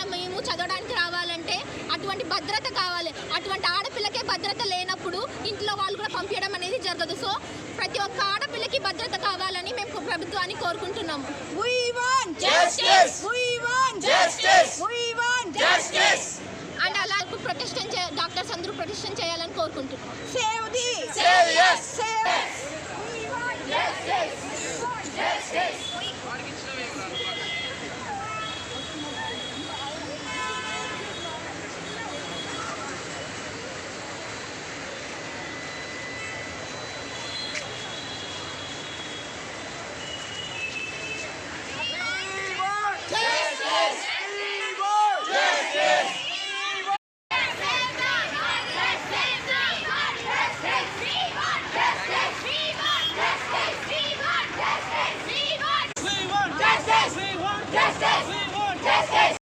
ఎక్కడికైనా మేము చదవడానికి రావాలంటే అటువంటి భద్రత కావాలి. అటువంటి ఆడపిల్లకే భద్రత లేనప్పుడు ఇంట్లో వాళ్ళు కూడా పంపించడం అనేది జరగదు. సో ప్రతి ఒక్క ఆడపిల్లకి భద్రత కావాలని మేము ప్రభుత్వాన్ని కోరుకుంటున్నాము. అండ్ అలా డాక్టర్స్ అందరూ ప్రొటెక్షన్ చేయాలని కోరుకుంటున్నాం.